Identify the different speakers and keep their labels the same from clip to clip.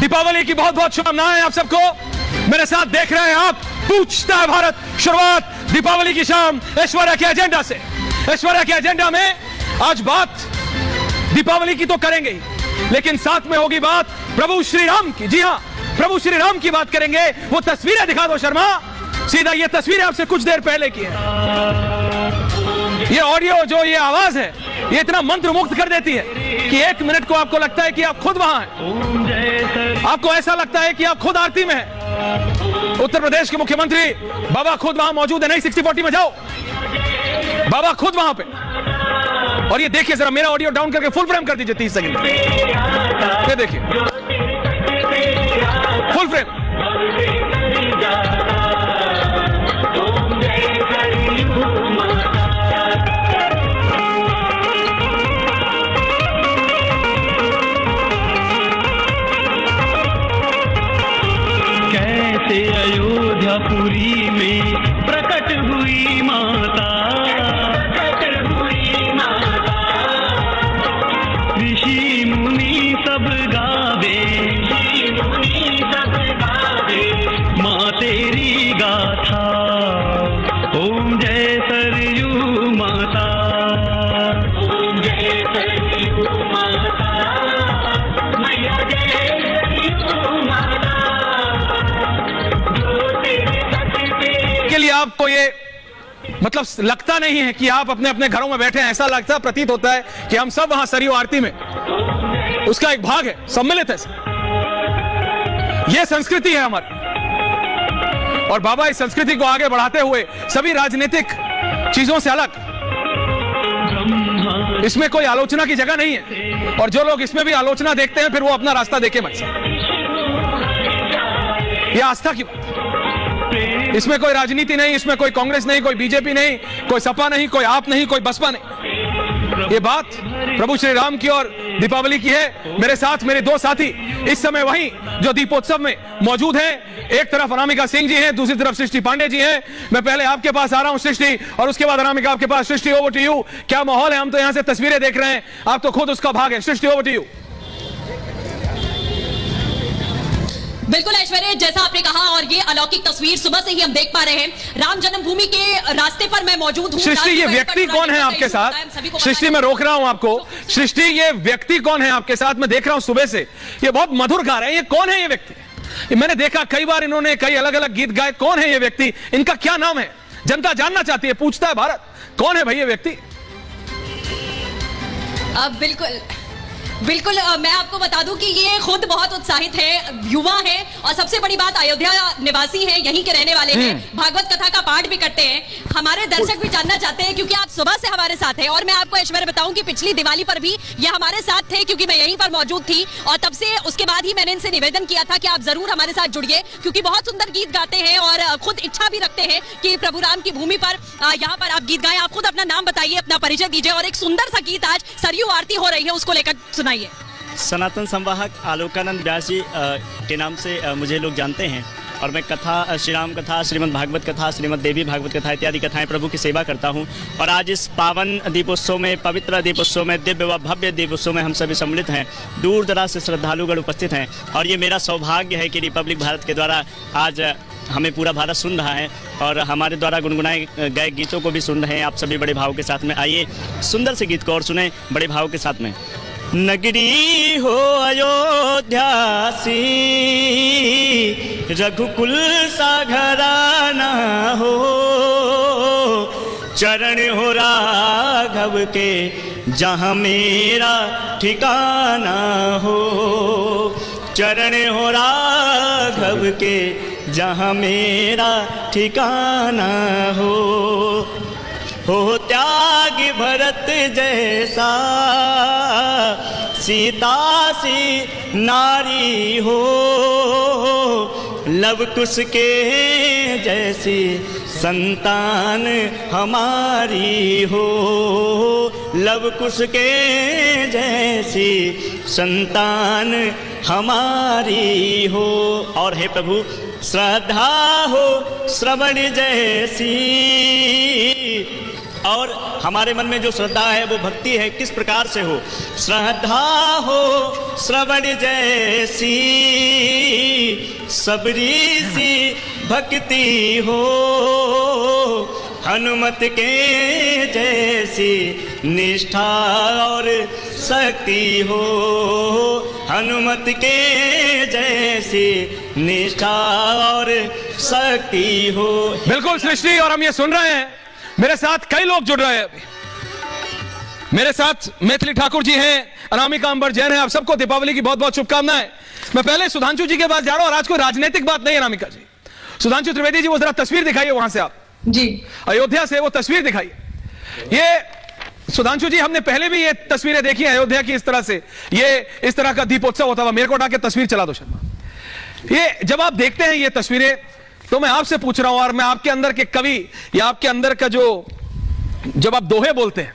Speaker 1: दीपावली की बहुत बहुत शुभकामनाएं आप सबको। मेरे साथ देख रहे हैं आप, पूछता है भारत। शुरुआत दीपावली की शाम ऐश्वर्या के एजेंडा से। ऐश्वर्या के एजेंडा में आज बात दीपावली की तो करेंगे ही, लेकिन साथ में होगी बात प्रभु श्री राम की। जी हां, प्रभु श्री राम की बात करेंगे। वो तस्वीरें दिखा दो शर्मा, सीधा ये तस्वीरें आपसे कुछ देर पहले की है। ये ऑडियो जो ये आवाज है, ये इतना मंत्र मुक्त कर देती है कि 1 मिनट को आपको लगता है कि आप खुद वहां हैं। आपको ऐसा लगता है कि आप खुद आरती में हैं। उत्तर प्रदेश के मुख्यमंत्री बाबा खुद वहां मौजूद है। नहीं 60-40 में जाओ, बाबा खुद वहां पे। और ये देखिए जरा, मेरा ऑडियो डाउन करके फुल फ्रेम कर दीजिए 30 सेकंड। ये देखिए फुल फ्रेम।
Speaker 2: कैसे अयोध्यापुरी में प्रकट हुई माता, ऋषि मुनि सब गावे, माँ तेरी गाथा। ओम जय सरयू माता, ओम जय सरयू माता, मैया जय सरयू माता।
Speaker 1: के लिए आपको ये मतलब लगता नहीं है कि आप अपने अपने घरों में बैठे हैं। ऐसा लगता, प्रतीत होता है कि हम सब वहां सरयू आरती में उसका एक भाग है, सम्मिलित है। यह संस्कृति है हमारी, और बाबा इस संस्कृति को आगे बढ़ाते हुए सभी राजनीतिक चीजों से अलग, इसमें कोई आलोचना की जगह नहीं है। और जो लोग इसमें भी आलोचना देखते हैं, फिर वो अपना रास्ता देखे मत। यह आस्था की बात, इसमें कोई राजनीति नहीं, इसमें कोई कांग्रेस नहीं, कोई बीजेपी नहीं, कोई सपा नहीं, कोई आप नहीं, कोई बसपा नहीं। ये बात प्रभु श्री राम की और दीपावली की है। मेरे साथ मेरे दो साथी इस समय वहीं जो दीपोत्सव में मौजूद हैं। एक तरफ अनामिका सिंह जी हैं, दूसरी तरफ सृष्टि पांडे जी हैं। मैं पहले आपके पास आ रहा हूं सृष्टि, और उसके बाद अनामिका आपके पास। सृष्टि, ओवर टू यू। क्या माहौल है? हम तो यहां से तस्वीरें देख रहे हैं, आप तो खुद उसका भाग है। सृष्टि, ओवर टू यू।
Speaker 3: बिल्कुल ऐश्वर्या, जैसा आपने कहा, और ये अलौकिक तस्वीर सुबह से ही हम देख पा रहे हैं। राम जन्मभूमि के रास्ते पर मैं मौजूद हूं।
Speaker 1: सृष्टि, ये व्यक्ति कौन है आपके साथ? सृष्टि, मैं रोक रहा हूं आपको। सृष्टि, ये व्यक्ति कौन है आपके साथ? मैं देख रहा हूं सुबह से, ये बहुत मधुर गा रहे हैं। ये कौन है ये व्यक्ति? मैंने देखा कई बार, इन्होंने कई अलग अलग गीत गाए। कौन है ये व्यक्ति? इनका क्या नाम है? जनता जानना चाहती है, पूछता है भारत, कौन है भाई ये व्यक्ति?
Speaker 3: बिल्कुल बिल्कुल, मैं आपको बता दूं कि ये खुद बहुत उत्साहित है, युवा है, और सबसे बड़ी बात अयोध्या निवासी है, यहीं के रहने वाले हैं, भागवत कथा का पाठ भी करते हैं। हमारे दर्शक भी जानना चाहते हैं, क्योंकि आप सुबह से हमारे साथ हैं। और मैं आपको ऐश्वर्या बताऊं कि पिछली दिवाली पर भी ये हमारे साथ थे, क्योंकि मैं यहीं पर मौजूद थी। और तब से उसके बाद ही मैंने इनसे निवेदन किया था कि आप जरूर हमारे साथ जुड़िए, क्योंकि बहुत सुंदर गीत गाते हैं और खुद इच्छा भी रखते हैं कि प्रभु राम की भूमि पर यहाँ पर आप गीत गाएं। आप खुद अपना नाम बताइए, अपना परिचय दीजिए, और एक सुंदर सा गीत आज सरयू आरती हो रही है, उसको लेकर सुनाइए।
Speaker 4: सनातन संवाहक आलोकानंद व्यास जी के नाम से मुझे लोग जानते हैं, और मैं कथा, श्री राम कथा, श्रीमद् भागवत कथा, श्रीमद् देवी भागवत कथा इत्यादि कथाएं प्रभु की सेवा करता हूं। और आज इस पावन दीपोत्सव में, पवित्र दीपोत्सव में, दिव्य व भव्य दीपोत्सव में हम सभी सम्मिलित हैं। दूर दराज से श्रद्धालुगण उपस्थित हैं, और ये मेरा सौभाग्य है कि रिपब्लिक भारत के द्वारा आज हमें पूरा भारत सुन रहा है, और हमारे द्वारा गुनगुनाए गए गीतों को भी सुन रहे हैं आप सभी बड़े भाव के साथ में। आइए सुंदर से गीत को और सुने बड़े भाव के साथ में। नगरी हो अयोध्या सी, रघुकुल सा घराना हो, चरण हो राघव के जहाँ मेरा ठिकाना हो, चरण हो राघव के जहाँ मेरा ठिकाना हो त्याग भरत जैसा, सीता सी नारी हो, लव कुश के जैसी संतान हमारी हो, लव कुश के जैसी संतान हमारी हो। और हे प्रभु, श्रद्धा हो श्रवण जैसी, और हमारे मन में जो श्रद्धा है वो भक्ति है, किस प्रकार से हो। श्रद्धा हो श्रवण जैसी, सबरी सी भक्ति हो, हनुमत के जैसी निष्ठा और शक्ति हो, हनुमत के जैसी निष्ठा और शक्ति हो।
Speaker 1: बिल्कुल सृष्टि, और हम ये सुन रहे हैं, मेरे साथ कई लोग जुड़ रहे हैं अभी। मेरे साथ मैथिली ठाकुर जी हैं, अनामिका अंबर जैन है। आप सबको दीपावली की बहुत बहुत शुभकामनाएं। मैं पहले सुधांशु जी के पास जा रहा हूं, और आज कोई राजनीतिक बात नहीं है अनामिका जी। सुधांशु त्रिवेदी जी, वो जरा तस्वीर दिखाइए वहां से, आप
Speaker 3: जी
Speaker 1: अयोध्या से वो तस्वीर दिखाइए। ये सुधांशु जी, हमने पहले भी ये तस्वीरें देखी हैं अयोध्या की, इस तरह से ये इस तरह का दीपोत्सव होता हुआ। मेरे को उठा के तस्वीर चला दो शर्मा। ये जब आप देखते हैं ये तस्वीरें, तो मैं आपसे पूछ रहा हूं, और मैं आपके अंदर के कवि या आपके अंदर का जो, जब आप दोहे बोलते हैं,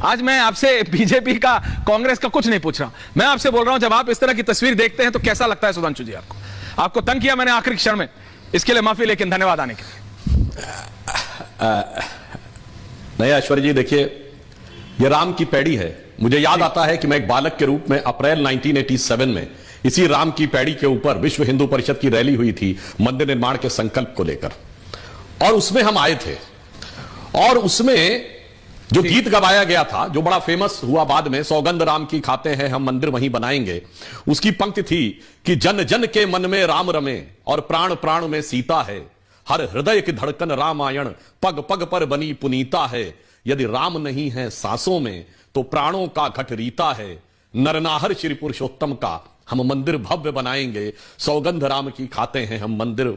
Speaker 1: आज मैं आपसे बीजेपी का कांग्रेस का कुछ नहीं पूछ रहा, मैं आपसे बोल रहा हूं, जब आप इस तरह की तस्वीर देखते हैं तो कैसा लगता है सुधांशु जी आपको? आपको तंग किया मैंने आखिरी क्षण में, इसके लिए माफी, लेकिन धन्यवाद आने के लिए।
Speaker 5: नहीं ऐश्वर्य जी, देखिए ये राम की पैड़ी है। मुझे याद आता है कि मैं एक बालक के रूप में अप्रैल 1987 में इसी राम की पैड़ी के ऊपर विश्व हिंदू परिषद की रैली हुई थी मंदिर निर्माण के संकल्प को लेकर, और उसमें हम आए थे, और उसमें जो गीत गवाया गया था, जो बड़ा फेमस हुआ बाद में, सौगंध राम की खाते हैं हम मंदिर वहीं बनाएंगे, उसकी पंक्ति थी कि जन जन के मन में राम रमे और प्राण प्राण में सीता है, हर हृदय की धड़कन रामायण पग पग पर बनी पुनीता है, यदि राम नहीं है सांसों में तो प्राणों का घट रीता है, नरनाहर श्री पुरुषोत्तम का हम मंदिर भव्य बनाएंगे, सौगंध राम की खाते हैं हम मंदिर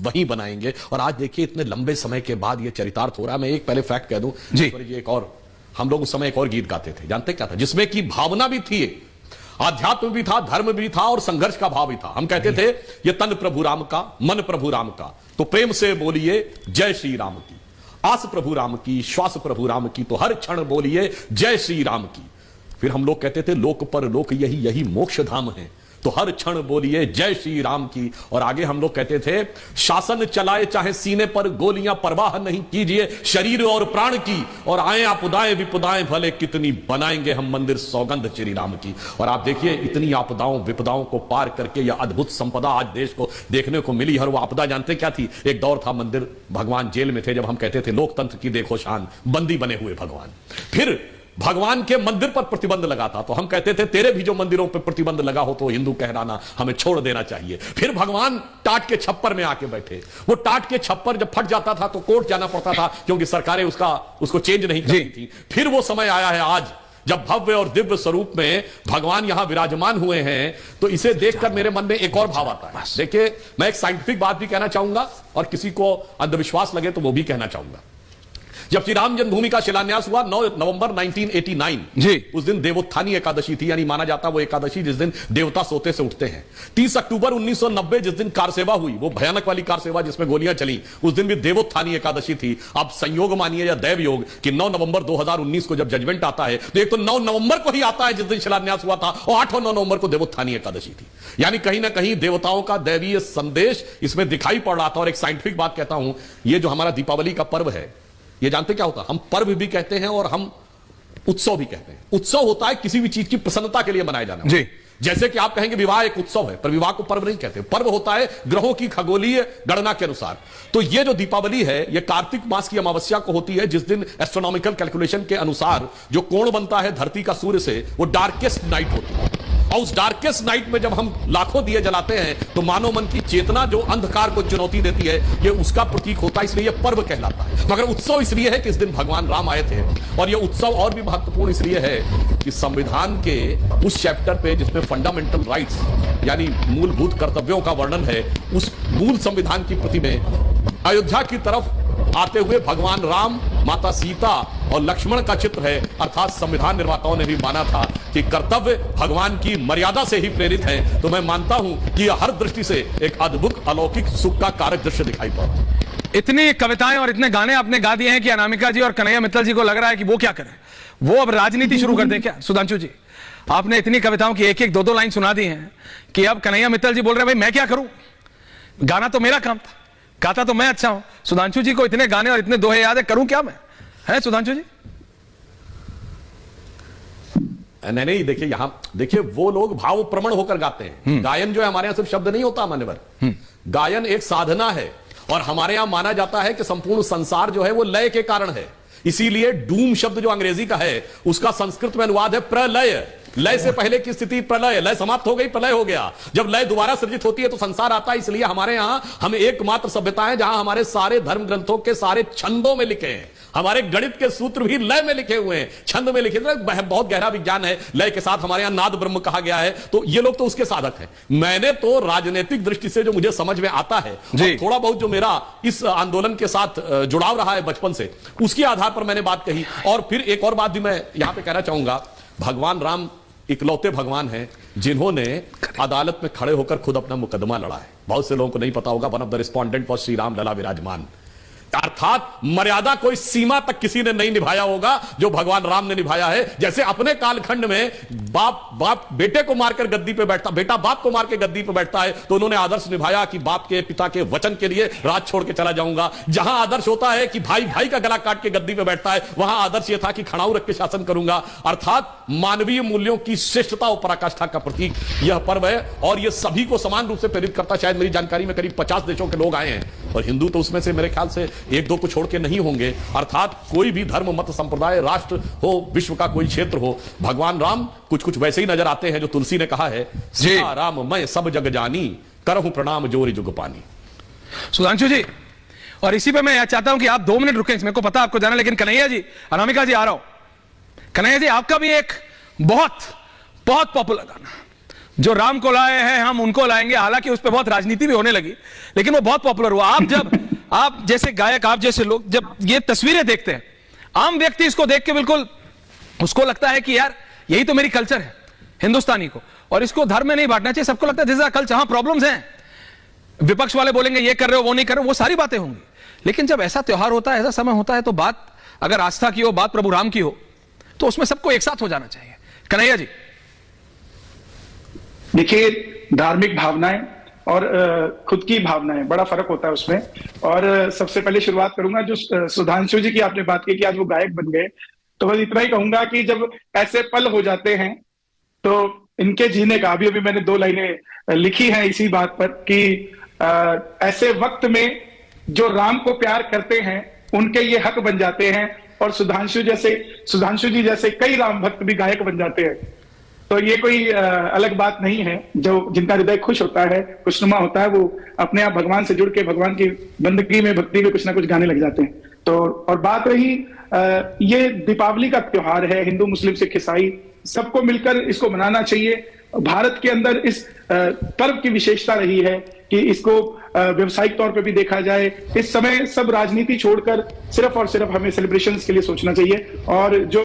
Speaker 5: वहीं बनाएंगे। और आज देखिए इतने लंबे समय के बाद ये चरितार्थ हो रहा है। मैं एक पहले फैक्ट कह दूं जी, एक और, हम लोग उस समय एक और गीत गाते थे, जानते क्या था, जिसमें की भावना भी थी, आध्यात्म भी था, धर्म भी था और संघर्ष का भाव भी था। हम कहते थे ये तन प्रभु राम का, मन प्रभु राम का, तो प्रेम से बोलिए जय श्री राम की, आस प्रभु राम की, श्वास प्रभु राम की, तो हर क्षण बोलिए जय श्री राम की। फिर हम लोग कहते थे लोक पर लोक यही यही मोक्ष धाम है, तो हर क्षण बोलिए जय श्री राम की। और आगे हम लोग कहते थे शासन चलाए चाहे सीने पर गोलियां, परवाह नहीं कीजिए शरीर और प्राण की, और आए आपदाएं विपदाएं भले कितनी, बनाएंगे हम मंदिर सौगंध श्री राम की। और आप देखिए इतनी आपदाओं विपदाओं को पार करके यह अद्भुत संपदा आज देश को देखने को मिली। और वो आपदा जानते क्या थी? एक दौर था मंदिर भगवान जेल में थे, जब हम कहते थे लोकतंत्र की देखो शान, बंदी बने हुए भगवान। फिर भगवान के मंदिर पर प्रतिबंध लगा था, तो हम कहते थे तेरे भी जो मंदिरों पर प्रतिबंध लगा हो तो हिंदू कहलाना हमें छोड़ देना चाहिए। फिर भगवान टाट के छप्पर में आके बैठे, वो टाट के छप्पर जब फट जाता था तो कोर्ट जाना पड़ता था, क्योंकि सरकारें उसको चेंज नहीं करती थी। फिर वो समय आया है आज, जब भव्य और दिव्य स्वरूप में भगवान यहां विराजमान हुए हैं, तो इसे देखकर मेरे मन में एक और भाव आता है। देखिए मैं एक साइंटिफिक बात भी कहना चाहूंगा, और किसी को अंधविश्वास लगे तो वो भी कहना चाहूंगा। जब श्री राम जन्मभूमि का शिलान्यास हुआ 9 नवंबर 1989 जी, उस दिन देवोत्थानी एकादशी थी, यानी माना जाता वो एकादशी जिस दिन देवता सोते से उठते हैं। 30 अक्टूबर 1990 जिस दिन कार सेवा हुई, वो भयानक वाली कार सेवा जिसमें गोलियां चली, उस दिन भी देवोत्थानी एकादशी थी। अब संयोग मानिए या दैव योग कि 9 नवंबर 2019 को जब जजमेंट आता है, तो एक तो 9 नवंबर को ही आता है जिस दिन शिलान्यास हुआ था, और 8 और 9 नवंबर को देवोत्थानी एकादशी थी। यानी कहीं ना कहीं देवताओं का दैवीय संदेश इसमें दिखाई पड़ रहा था। और एक साइंटिफिक बात कहता हूं, ये जो हमारा दीपावली का पर्व है, ये जानते क्या होता है? हम पर्व भी कहते हैं और हम उत्सव भी कहते हैं। उत्सव होता है किसी भी चीज की प्रसन्नता के लिए मनाया जाना जी। जैसे कि आप कहेंगे विवाह एक उत्सव है, पर विवाह को पर्व नहीं कहते। पर्व होता है ग्रहों की खगोलीय गणना के अनुसार। तो ये जो दीपावली है, ये कार्तिक मास की अमावस्या को होती है, जिस दिन एस्ट्रोनॉमिकल कैलकुलेशन के अनुसार जो कोण बनता है धरती का सूर्य से, वो डार्केस्ट नाइट होती है। और उस डार्केस्ट नाइट में जब हम लाखों दिए जलाते हैं, तो मानव मन की चेतना जो अंधकार को चुनौती देती है, ये उसका प्रतीक होता है, इसलिए ये पर्व कहलाता है। मगर उत्सव इसलिए है कि इस दिन भगवान राम आए थे। और ये उत्सव और भी महत्वपूर्ण इसलिए है कि संविधान के उस चैप्टर पे जिसमें फंडामेंटल राइट्स यानी मूलभूत कर्तव्यों का वर्णन है, उस मूल संविधान की प्रति में अयोध्या की तरफ आते हुए भगवान राम, माता सीता और लक्ष्मण का चित्र है। अर्थात संविधान निर्माताओं ने भी माना था कि कर्तव्य भगवान की मर्यादा से ही प्रेरित है। तो मैं मानता हूं कि यह हर दृष्टि से एक अद्भुत अलौकिक सुख का कारक दृश्य दिखाई पड़ा।
Speaker 1: इतनी कविताएं और इतने गाने आपने गा दिए हैं कि अनामिका जी और कन्हैया मित्तल जी को लग रहा है कि वो क्या करें, वो अब राजनीति शुरू कर दे क्या? सुधांशु जी, आपने इतनी कविताओं की एक एक दो लाइन सुना दी हैं कि अब कन्हैया मित्तल जी बोल रहे हैं भाई मैं क्या करूं, गाना तो मेरा काम था, गाता तो मैं अच्छा हूं। सुधांशु जी को इतने गाने और इतने दोहे याद है, करूं क्या मैं? है सुधांशु जी?
Speaker 5: नहीं, देखिए यहां देखिए वो लोग भाव प्रवण होकर गाते हैं। गायन जो है हमारे यहां सिर्फ शब्द नहीं होता मान्यवर, गायन एक साधना है और हमारे यहां माना जाता है कि संपूर्ण संसार जो है वो लय के कारण है। इसीलिए डूम शब्द जो अंग्रेजी का है उसका संस्कृत में अनुवाद है प्रलय। लय से पहले की स्थिति प्रलय, लय समाप्त हो गई, प्रलय हो गया। जब लय दोबारा सृजित होती है तो संसार आता है। इसलिए हमारे यहां हम एकमात्र सभ्यता है जहां हमारे सारे धर्म ग्रंथों के सारे छंदों में लिखे हैं। हमारे गणित के सूत्र भी लय में लिखे हुए हैं, छंद में लिखे हुए। बहुत गहरा विज्ञान है लय के साथ। हमारे यहां नाद ब्रह्म कहा गया है, तो ये लोग तो उसके साधक हैं। मैंने तो राजनीतिक दृष्टि से जो मुझे समझ में आता है और थोड़ा बहुत जो मेरा इस आंदोलन के साथ जुड़ाव रहा है बचपन से, उसके आधार पर मैंने बात कही। और फिर एक और बात भी मैं यहां पर कहना चाहूंगा, भगवान राम इकलौते भगवान हैं जिन्होंने अदालत में खड़े होकर खुद अपना मुकदमा लड़ा है। बहुत से लोगों को नहीं पता होगा, one of the respondent was Shri Ram Lalla Virajman. अर्थात मर्यादा कोई सीमा तक किसी ने नहीं निभाया होगा जो भगवान राम ने निभाया है। जैसे अपने कालखंड में बाप बेटे को मारकर गद्दी पे बैठता, बेटा बाप को मार के गद्दी पे बैठता है, तो उन्होंने आदर्श निभाया कि बाप के पिता के वचन के लिए राज छोड़ के चला जाऊंगा। जहां आदर्श होता है कि भाई भाई का गला काट के गद्दी पे बैठता है, वहां आदर्श यह था कि खड़ाऊ रख के शासन करूंगा। अर्थात मानवीय मूल्यों की श्रेष्ठता और पराकाष्ठा का प्रतीक यह पर्व है और यह सभी को समान रूप से प्रेरित करता। शायद मेरी जानकारी में करीब 50 देशों के लोग आए हैं और हिंदू तो उसमें से मेरे ख्याल से एक दो को छोड़ के नहीं होंगे। अर्थात कोई भी धर्म मत संप्रदाय राष्ट्र हो, विश्व का कोई क्षेत्र हो, भगवान राम कुछ कुछ वैसे ही नजर आते हैं जो तुलसी ने कहा है, सीता राम मैं सब जग जानी, करहूं प्रणाम जोरी जुग पानी।
Speaker 1: सुधांशु जी, और इसी पे मैं यह चाहता हूं कि आप 2 मिनट रुकें। मेरे को पता आपको जाना, लेकिन कन्हैया जी, अनामिका जी आ रहा हूं। कन्हैया जी, आपका भी एक बहुत बहुत पॉपुलर गाना जो राम को लाए हैं हम उनको लाएंगे, हालांकि उस पर बहुत राजनीति भी होने लगी, लेकिन वो बहुत पॉपुलर हुआ। आप जैसे गायक, आप जैसे लोग जब ये तस्वीरें देखते हैं, आम व्यक्ति इसको देख के बिल्कुल उसको लगता है कि यार यही तो मेरी कल्चर है हिंदुस्तानी को, और इसको धर्म में नहीं बांटना चाहिए। सबको लगता है दिस इज अ कल्चर। हाँ, प्रॉब्लम्स हैं, विपक्ष वाले बोलेंगे ये कर रहे हो वो नहीं कर रहे हो, वो सारी बातें होंगी, लेकिन जब ऐसा त्योहार होता है, ऐसा समय होता है, तो बात अगर आस्था की हो, बात प्रभु राम की हो, तो उसमें सबको एक साथ हो जाना चाहिए। कन्हैया जी,
Speaker 6: देखिए, धार्मिक भावनाएं और खुद की भावनाएं, बड़ा फर्क होता है उसमें। और सबसे पहले शुरुआत करूंगा जो सुधांशु जी की आपने बात की कि आज वो गायक बन गए, तो बस इतना ही कहूंगा कि जब ऐसे पल हो जाते हैं तो इनके जीने का, अभी मैंने 2 लाइनें लिखी हैं इसी बात पर कि ऐसे वक्त में जो राम को प्यार करते हैं उनके ये हक बन जाते हैं, और सुधांशु जी जैसे कई राम भक्त भी गायक बन जाते हैं। तो ये कोई अलग बात नहीं है। जो जिनका हृदय खुश होता है, खुशनुमा होता है, वो अपने आप भगवान से जुड़ के भगवान की बंदगी में, भक्ति में कुछ ना कुछ गाने लग जाते हैं। तो और बात रही, ये दीपावली का त्योहार है, हिंदू मुस्लिम सिख ईसाई सबको मिलकर इसको मनाना चाहिए। भारत के अंदर इस पर्व की विशेषता रही है कि इसको व्यवसायिक तौर पे भी देखा जाए। इस समय सब राजनीति छोड़कर सिर्फ और सिर्फ हमें सेलिब्रेशंस के लिए सोचना चाहिए। और जो